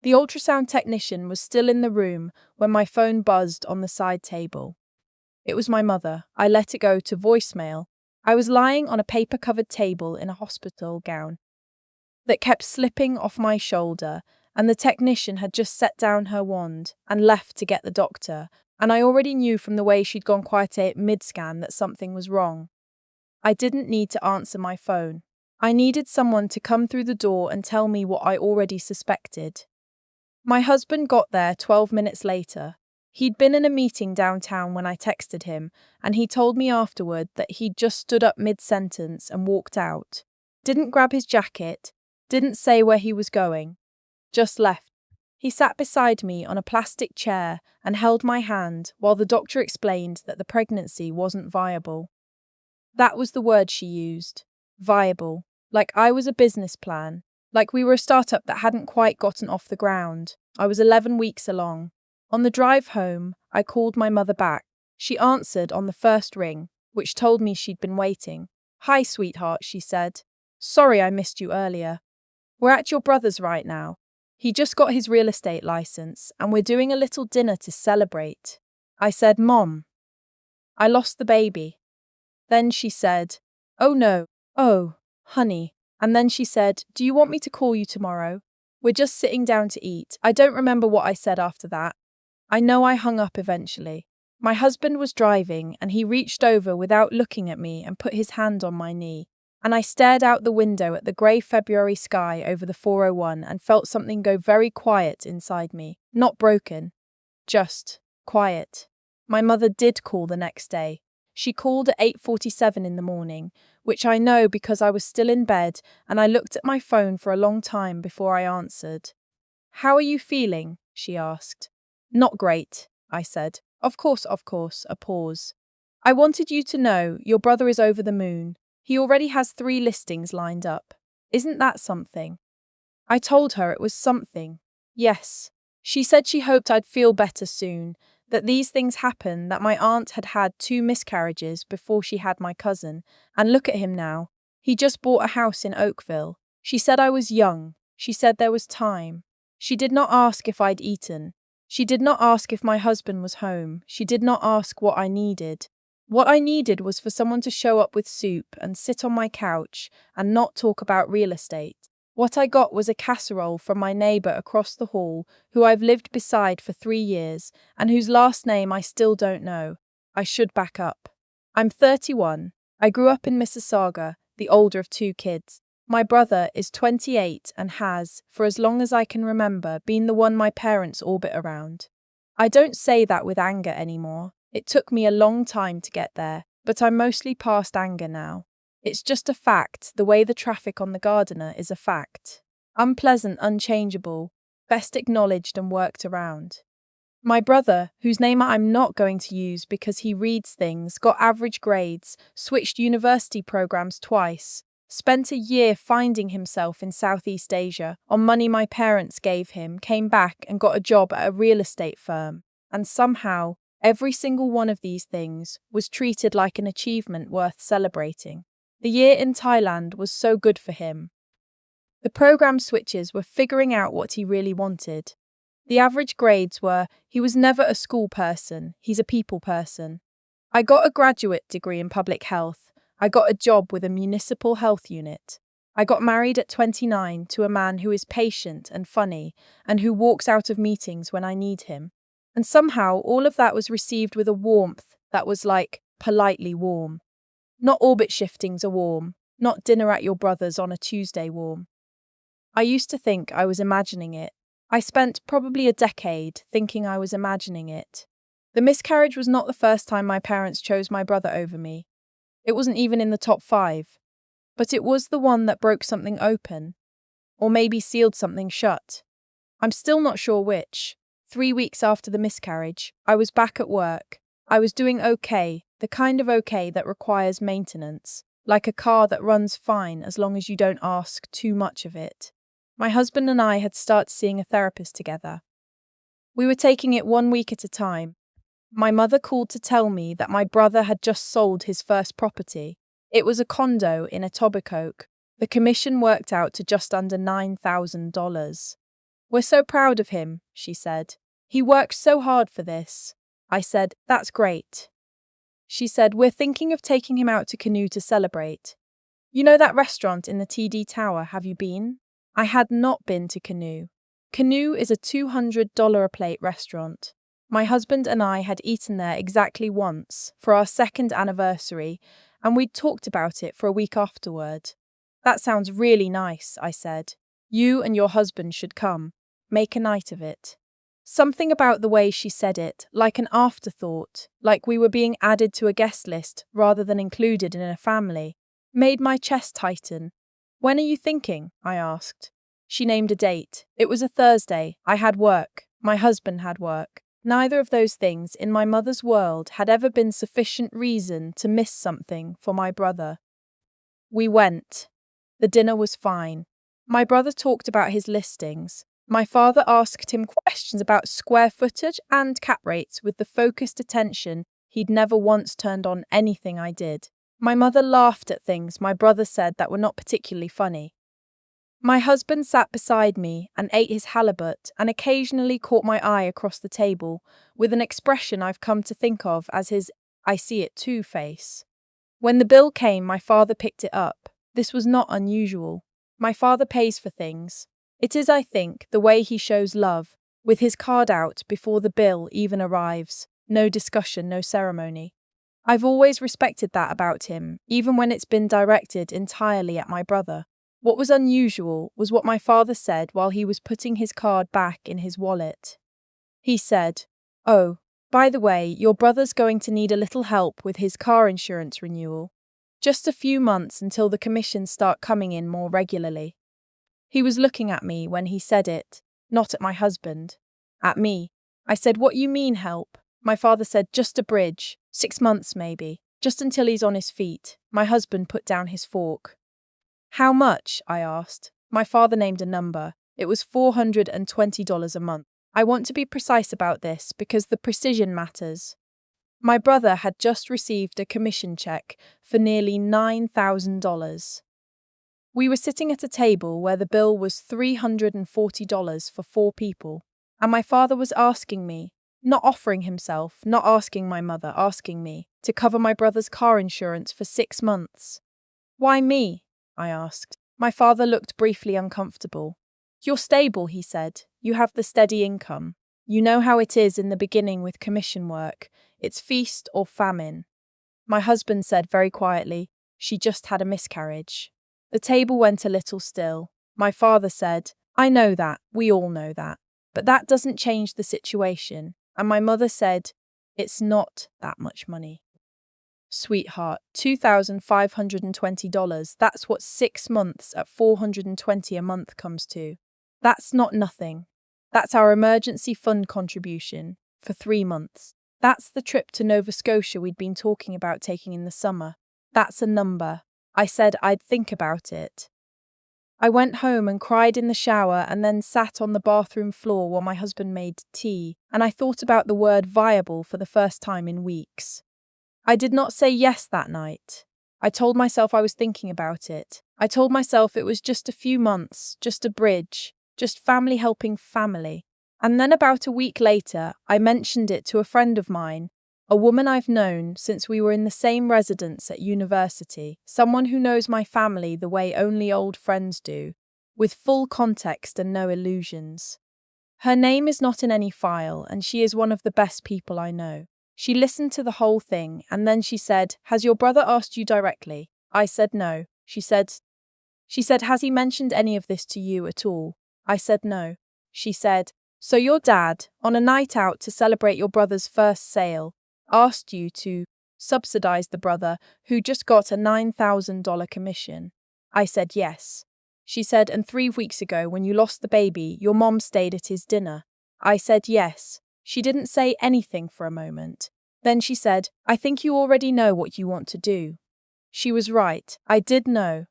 The ultrasound technician was still in the room when my phone buzzed on the side table. It was my mother. I let it go to voicemail. I was lying on a paper-covered table in a hospital gown that kept slipping off my shoulder, and the technician had just set down her wand and left to get the doctor, and I already knew from the way she'd gone quiet mid-scan that something was wrong. I didn't need to answer my phone. I needed someone to come through the door and tell me what I already suspected. My husband got there 12 minutes later. He'd been in a meeting downtown when I texted him, and he told me afterward that he'd just stood up mid-sentence and walked out. Didn't grab his jacket, didn't say where he was going, just left. He sat beside me on a plastic chair and held my hand while the doctor explained that the pregnancy wasn't viable. That was the word she used. Viable. Like I was a business plan. Like we were a startup that hadn't quite gotten off the ground. I was 11 weeks along. On the drive home, I called my mother back. She answered on the first ring, which told me she'd been waiting. "Hi, sweetheart," she said. "Sorry I missed you earlier. We're at your brother's right now. He just got his real estate license, and we're doing a little dinner to celebrate." I said, "Mom, I lost the baby." Then she said, "Oh no, oh, honey." And then she said, "Do you want me to call you tomorrow? We're just sitting down to eat." I don't remember what I said after that. I know I hung up eventually. My husband was driving, and he reached over without looking at me and put his hand on my knee. And I stared out the window at the grey February sky over the 401 and felt something go very quiet inside me. Not broken, just quiet. My mother did call the next day. She called at 8:47 in the morning, which I know because I was still in bed and I looked at my phone for a long time before I answered. "How are you feeling?" she asked. "Not great," I said. Of course, a pause. "I wanted you to know your brother is over the moon. He already has 3 listings lined up. Isn't that something?" I told her it was something. Yes. She said she hoped I'd feel better soon, that these things happen, that my aunt had had 2 miscarriages before she had my cousin, and look at him now. He just bought a house in Oakville. She said I was young. She said there was time. She did not ask if I'd eaten. She did not ask if my husband was home. She did not ask what I needed. What I needed was for someone to show up with soup and sit on my couch and not talk about real estate. What I got was a casserole from my neighbour across the hall, who I've lived beside for 3 years, and whose last name I still don't know. I should back up. I'm 31. I grew up in Mississauga, the older of 2 kids. My brother is 28 and has, for as long as I can remember, been the one my parents orbit around. I don't say that with anger anymore. It took me a long time to get there, but I'm mostly past anger now. It's just a fact, the way the traffic on the Gardiner is a fact. Unpleasant, unchangeable, best acknowledged and worked around. My brother, whose name I'm not going to use because he reads things, got average grades, switched university programs twice, spent a year finding himself in Southeast Asia on money my parents gave him, came back and got a job at a real estate firm, and somehow, every single one of these things was treated like an achievement worth celebrating. The year in Thailand was so good for him. The program switches were figuring out what he really wanted. The average grades were, he was never a school person, he's a people person. I got a graduate degree in public health. I got a job with a municipal health unit. I got married at 29 to a man who is patient and funny and who walks out of meetings when I need him. And somehow all of that was received with a warmth that was like politely warm. Not orbit shiftings are warm, not dinner at your brother's on a Tuesday warm. I used to think I was imagining it. I spent probably a decade thinking I was imagining it. The miscarriage was not the first time my parents chose my brother over me. It wasn't even in the top 5. But it was the one that broke something open. Or maybe sealed something shut. I'm still not sure which. 3 weeks after the miscarriage, I was back at work. I was doing okay, the kind of okay that requires maintenance, like a car that runs fine as long as you don't ask too much of it. My husband and I had started seeing a therapist together. We were taking it 1 week at a time. My mother called to tell me that my brother had just sold his first property. It was a condo in Etobicoke. The commission worked out to just under $9,000. We're so proud of him, she said. He worked so hard for this. I said, that's great. She said, we're thinking of taking him out to Canoe to celebrate. You know that restaurant in the TD Tower, have you been? I had not been to Canoe. Canoe is a $200 a plate restaurant. My husband and I had eaten there exactly once, for our second anniversary, and we'd talked about it for a week afterward. That sounds really nice, I said. You and your husband should come. Make a night of it. Something about the way she said it, like an afterthought, like we were being added to a guest list rather than included in a family, made my chest tighten. When are you thinking? I asked. She named a date. It was a Thursday. I had work. My husband had work. Neither of those things in my mother's world had ever been sufficient reason to miss something for my brother. We went. The dinner was fine. My brother talked about his listings. My father asked him questions about square footage and cap rates with the focused attention he'd never once turned on anything I did. My mother laughed at things my brother said that were not particularly funny. My husband sat beside me and ate his halibut and occasionally caught my eye across the table with an expression I've come to think of as his I see it too face. When the bill came, my father picked it up. This was not unusual. My father pays for things. It is, I think, the way he shows love, with his card out before the bill even arrives. No discussion, no ceremony. I've always respected that about him, even when it's been directed entirely at my brother. What was unusual was what my father said while he was putting his card back in his wallet. He said, "Oh, by the way, your brother's going to need a little help with his car insurance renewal. Just a few months until the commissions start coming in more regularly." He was looking at me when he said it, not at my husband. At me. I said, "What you mean help?" My father said, "Just a bridge. 6 months maybe. Just until he's on his feet." My husband put down his fork. "How much?" I asked. My father named a number. It was $420 a month. I want to be precise about this because the precision matters. My brother had just received a commission check for nearly $9,000. We were sitting at a table where the bill was $340 for 4 people, and my father was asking me, not offering himself, not asking my mother, asking me, to cover my brother's car insurance for 6 months. "Why me?" I asked. My father looked briefly uncomfortable. "You're stable," he said. "You have the steady income. You know how it is in the beginning with commission work. It's feast or famine." My husband said very quietly, "She just had a miscarriage." The table went a little still. My father said, "I know that, we all know that. But that doesn't change the situation." And my mother said, "It's not that much money." "Sweetheart, $2,520, that's what 6 months at $420 a month comes to. That's not nothing. That's our emergency fund contribution for 3 months. That's the trip to Nova Scotia we'd been talking about taking in the summer. That's a number." I said I'd think about it. I went home and cried in the shower and then sat on the bathroom floor while my husband made tea, and I thought about the word viable for the first time in weeks. I did not say yes that night. I told myself I was thinking about it. I told myself it was just a few months, just a bridge, just family helping family. And then about a week later, I mentioned it to a friend of mine, a woman I've known since we were in the same residence at university, someone who knows my family the way only old friends do, with full context and no illusions. Her name is not in any file, and she is one of the best people I know. She listened to the whole thing, and then she said, "Has your brother asked you directly?" I said no. She said, "Has he mentioned any of this to you at all?" I said no. She said, "So your dad, on a night out to celebrate your brother's first sale, asked you to subsidize the brother who just got a $9,000 commission?" I said yes. She said, "And 3 weeks ago, when you lost the baby, your mom stayed at his dinner?" I said yes. She didn't say anything for a moment. Then she said, "I think you already know what you want to do." She was right. I did know.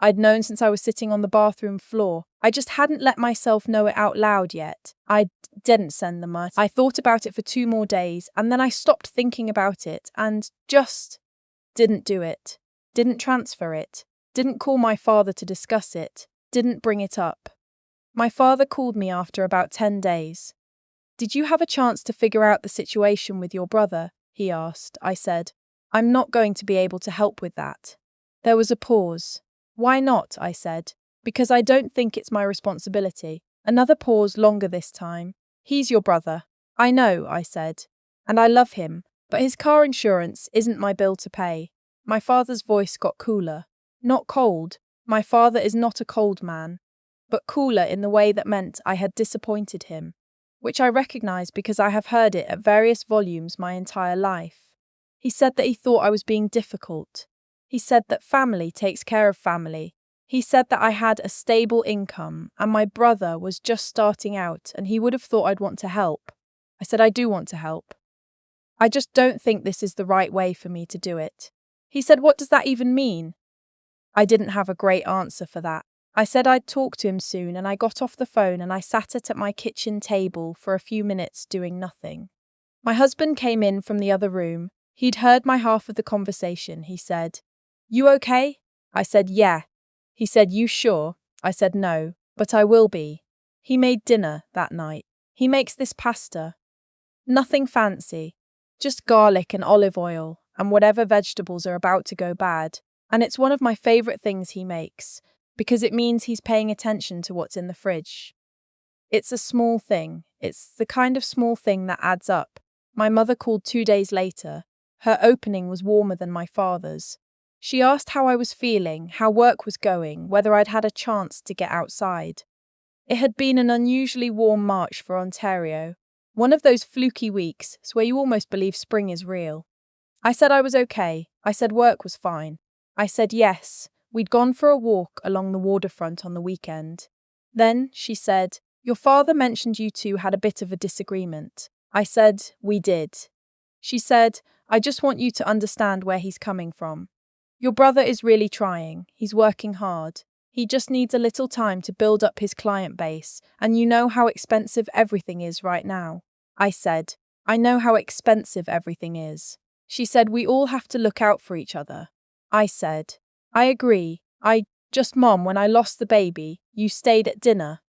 I'd known since I was sitting on the bathroom floor. I just hadn't let myself know it out loud yet. I didn't send the money. I thought about it for 2 more days, and then I stopped thinking about it and just didn't do it. Didn't transfer it. Didn't call my father to discuss it. Didn't bring it up. My father called me after about 10 days. Did you have a chance to figure out the situation with your brother? He asked. I said, I'm not going to be able to help with that. There was a pause. Why not? I said. Because I don't think it's my responsibility. Another pause, longer this time. He's your brother. I know, I said. And I love him, but his car insurance isn't my bill to pay. My father's voice got cooler. Not cold. My father is not a cold man. But cooler in the way that meant I had disappointed him, which I recognized because I have heard it at various volumes my entire life. He said that he thought I was being difficult. He said that family takes care of family. He said that I had a stable income and my brother was just starting out and he would have thought I'd want to help. I said I do want to help. I just don't think this is the right way for me to do it. He said, what does that even mean? I didn't have a great answer for that. I said I'd talk to him soon and I got off the phone and I sat at my kitchen table for a few minutes doing nothing. My husband came in from the other room. He'd heard my half of the conversation. He said, You okay? I said, yeah. He said, You sure? I said, no, but I will be. He made dinner that night. He makes this pasta. Nothing fancy. Just garlic and olive oil and whatever vegetables are about to go bad. And it's one of my favorite things he makes, because it means he's paying attention to what's in the fridge. It's a small thing. It's the kind of small thing that adds up. My mother called 2 days later. Her opening was warmer than my father's. She asked how I was feeling, how work was going, whether I'd had a chance to get outside. It had been an unusually warm March for Ontario, one of those fluky weeks where you almost believe spring is real. I said I was okay. I said work was fine. I said yes. We'd gone for a walk along the waterfront on the weekend. Then she said, Your father mentioned you two had a bit of a disagreement. I said, We did. She said, I just want you to understand where he's coming from. Your brother is really trying. He's working hard. He just needs a little time to build up his client base, and you know how expensive everything is right now. I said, I know how expensive everything is. She said, We all have to look out for each other. I said, I agree. Mom, when I lost the baby, you stayed at dinner.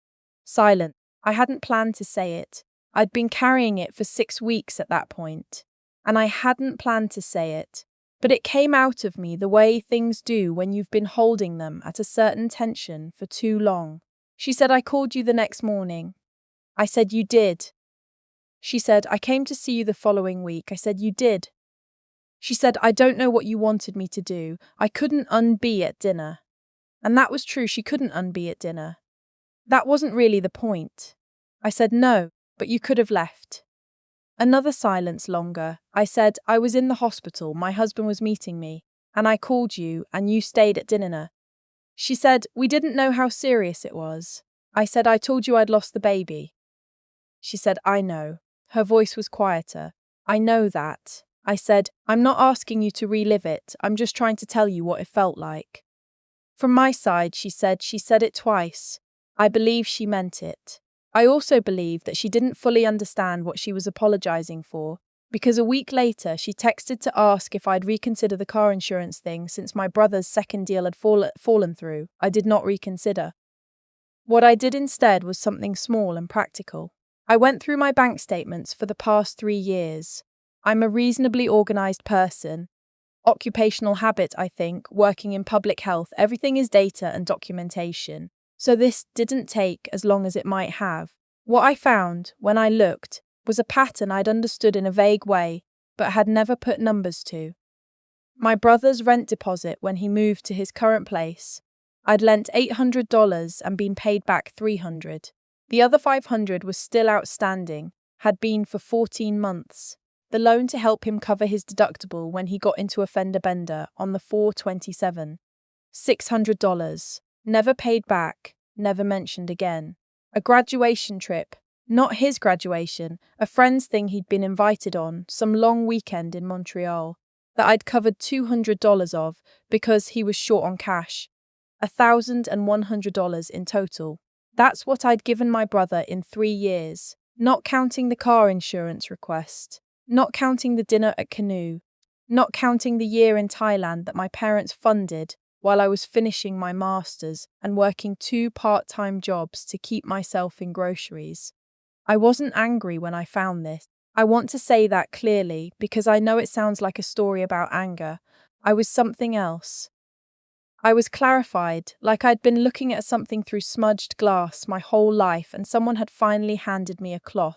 Silent. I hadn't planned to say it. I'd been carrying it for 6 weeks at that point. And I hadn't planned to say it. But it came out of me the way things do when you've been holding them at a certain tension for too long. She said, I called you the next morning. I said, You did. She said, I came to see you the following week. I said, You did. She said, I don't know what you wanted me to do. I couldn't unbe at dinner. And that was true, she couldn't unbe at dinner. That wasn't really the point. I said, No, but you could have left. Another silence longer. I said, I was in the hospital, my husband was meeting me, and I called you, and you stayed at dinner. She said, We didn't know how serious it was. I said, I told you I'd lost the baby. She said, I know. Her voice was quieter. I know that. I said, I'm not asking you to relive it, I'm just trying to tell you what it felt like. From my side, she said it twice. I believe she meant it. I also believe that she didn't fully understand what she was apologizing for, because a week later she texted to ask if I'd reconsider the car insurance thing since my brother's second deal had fallen through. I did not reconsider. What I did instead was something small and practical. I went through my bank statements for the past 3 years. I'm a reasonably organized person. Occupational habit, I think, working in public health, everything is data and documentation. So this didn't take as long as it might have. What I found, when I looked, was a pattern I'd understood in a vague way, but had never put numbers to. My brother's rent deposit when he moved to his current place. I'd lent $800 and been paid back $300. The other $500 was still outstanding, had been for 14 months. The loan to help him cover his deductible when he got into a fender bender on the 4/27. $600. Never paid back, never mentioned again. A graduation trip. Not his graduation, a friend's thing he'd been invited on, some long weekend in Montreal, that I'd covered $200 of because he was short on cash. $1,100 in total. That's what I'd given my brother in 3 years, not counting the car insurance request. Not counting the dinner at Canoe, not counting the year in Thailand that my parents funded while I was finishing my master's and working 2 part-time jobs to keep myself in groceries. I wasn't angry when I found this. I want to say that clearly because I know it sounds like a story about anger. I was something else. I was clarified, like I'd been looking at something through smudged glass my whole life and someone had finally handed me a cloth.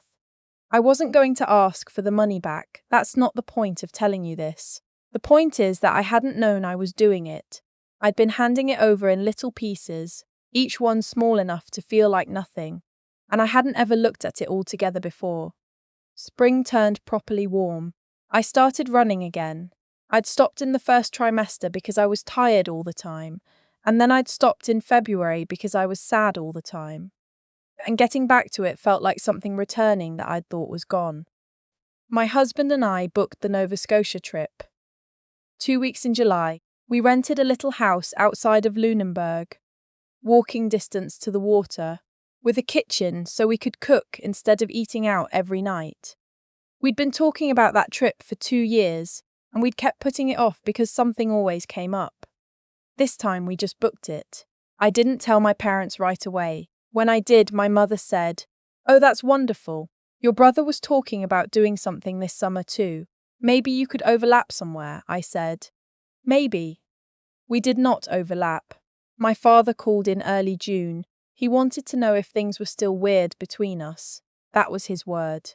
I wasn't going to ask for the money back. That's not the point of telling you this. The point is that I hadn't known I was doing it. I'd been handing it over in little pieces, each one small enough to feel like nothing, and I hadn't ever looked at it all together before. Spring turned properly warm. I started running again. I'd stopped in the first trimester because I was tired all the time, and then I'd stopped in February because I was sad all the time. And getting back to it felt like something returning that I'd thought was gone. My husband and I booked the Nova Scotia trip. 2 weeks in July, we rented a little house outside of Lunenburg, walking distance to the water, with a kitchen so we could cook instead of eating out every night. We'd been talking about that trip for 2 years, and we'd kept putting it off because something always came up. This time we just booked it. I didn't tell my parents right away. When I did, my mother said, "Oh, that's wonderful. Your brother was talking about doing something this summer too. Maybe you could overlap somewhere," I said. Maybe. We did not overlap. My father called in early June. He wanted to know if things were still weird between us. That was his word.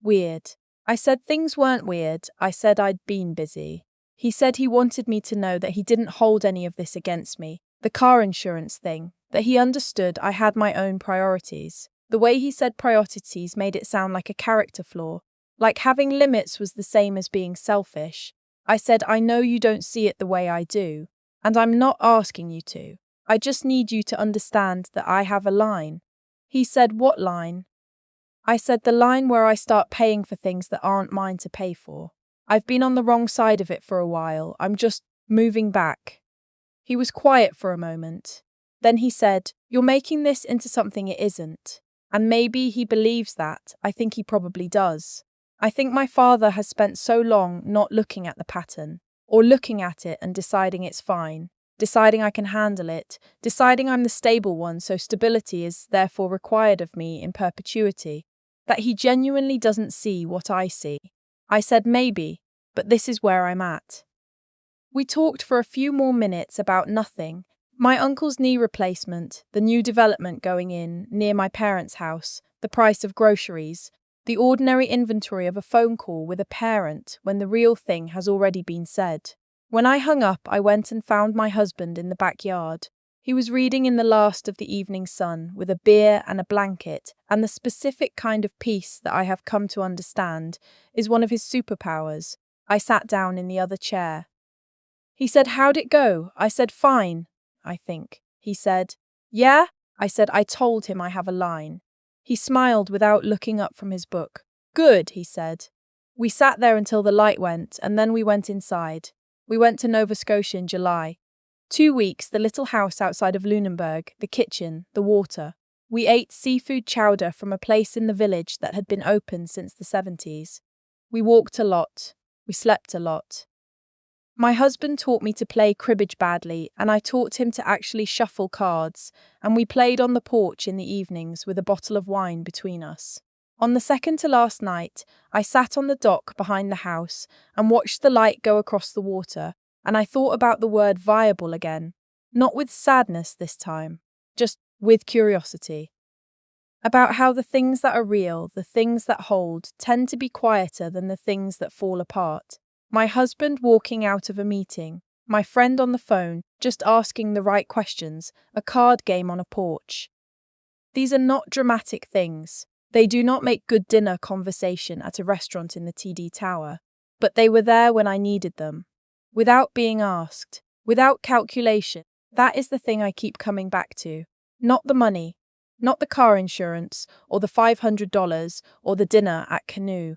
Weird. I said things weren't weird. I said I'd been busy. He said he wanted me to know that he didn't hold any of this against me, the car insurance thing, that he understood I had my own priorities. The way he said priorities made it sound like a character flaw, like having limits was the same as being selfish. I said, "I know you don't see it the way I do, and I'm not asking you to. I just need you to understand that I have a line." He said, "What line?" I said, "The line where I start paying for things that aren't mine to pay for. I've been on the wrong side of it for a while. I'm just moving back." He was quiet for a moment. Then he said, "You're making this into something it isn't." And maybe he believes that. I think he probably does. I think my father has spent so long not looking at the pattern, or looking at it and deciding it's fine, deciding I can handle it, deciding I'm the stable one so stability is therefore required of me in perpetuity, that he genuinely doesn't see what I see. I said maybe, but this is where I'm at. We talked for a few more minutes about nothing. My uncle's knee replacement, the new development going in near my parents' house, the price of groceries, the ordinary inventory of a phone call with a parent when the real thing has already been said. When I hung up, I went and found my husband in the backyard. He was reading in the last of the evening sun with a beer and a blanket, and the specific kind of peace that I have come to understand is one of his superpowers. I sat down in the other chair. He said, "How'd it go?" I said, "Fine, I think." He said, "Yeah?" I said, "I told him I have a line." He smiled without looking up from his book. "Good," he said. We sat there until the light went, and then we went inside. We went to Nova Scotia in July. 2 weeks, the little house outside of Lunenburg, the kitchen, the water. We ate seafood chowder from a place in the village that had been open since the 70s. We walked a lot. We slept a lot. My husband taught me to play cribbage badly, and I taught him to actually shuffle cards, and we played on the porch in the evenings with a bottle of wine between us. On the second to last night, I sat on the dock behind the house and watched the light go across the water, and I thought about the word viable again, not with sadness this time, just with curiosity. About how the things that are real, the things that hold, tend to be quieter than the things that fall apart. My husband walking out of a meeting, my friend on the phone, just asking the right questions, a card game on a porch. These are not dramatic things. They do not make good dinner conversation at a restaurant in the TD Tower, but they were there when I needed them. Without being asked, without calculation. That is the thing I keep coming back to. Not the money, not the car insurance, or the $500, or the dinner at Canoe.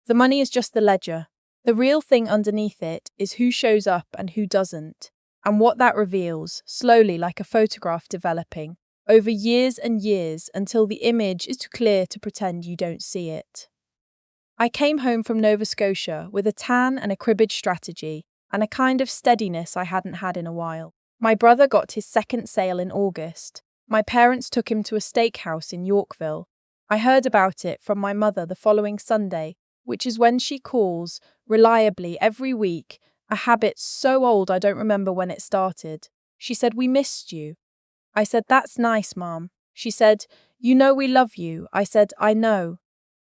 The money is just the ledger. The real thing underneath it is who shows up and who doesn't, and what that reveals, slowly like a photograph developing, over years and years until the image is too clear to pretend you don't see it. I came home from Nova Scotia with a tan and a cribbage strategy, and a kind of steadiness I hadn't had in a while. My brother got his second sale in August. My parents took him to a steakhouse in Yorkville. I heard about it from my mother the following Sunday, which is when she calls, reliably every week, a habit so old I don't remember when it started. She said, "We missed you." I said, "That's nice, Mom." She said, "You know we love you." I said, "I know.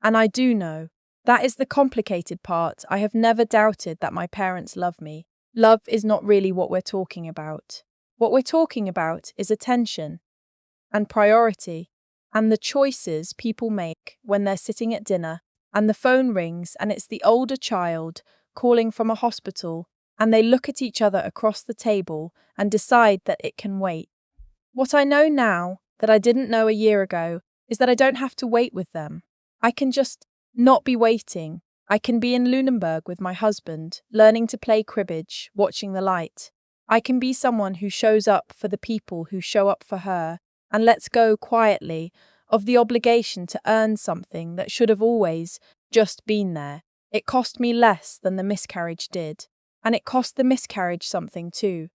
And I do know." That is the complicated part. I have never doubted that my parents love me. Love is not really what we're talking about. What we're talking about is attention and priority and the choices people make when they're sitting at dinner and the phone rings and it's the older child calling from a hospital and they look at each other across the table and decide that it can wait. What I know now that I didn't know a year ago is that I don't have to wait with them. I can just not be waiting. I can be in Lunenburg with my husband, learning to play cribbage, watching the light. I can be someone who shows up for the people who show up for her and lets go quietly of the obligation to earn something that should have always just been there. It cost me less than the miscarriage did, and it cost the miscarriage something too.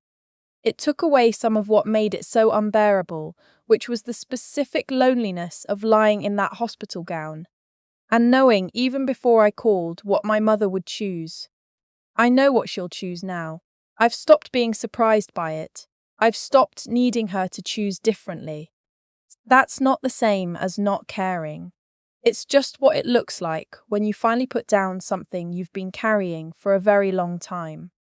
It took away some of what made it so unbearable, which was the specific loneliness of lying in that hospital gown, and knowing, even before I called, what my mother would choose. I know what she'll choose now. I've stopped being surprised by it. I've stopped needing her to choose differently. That's not the same as not caring. It's just what it looks like when you finally put down something you've been carrying for a very long time.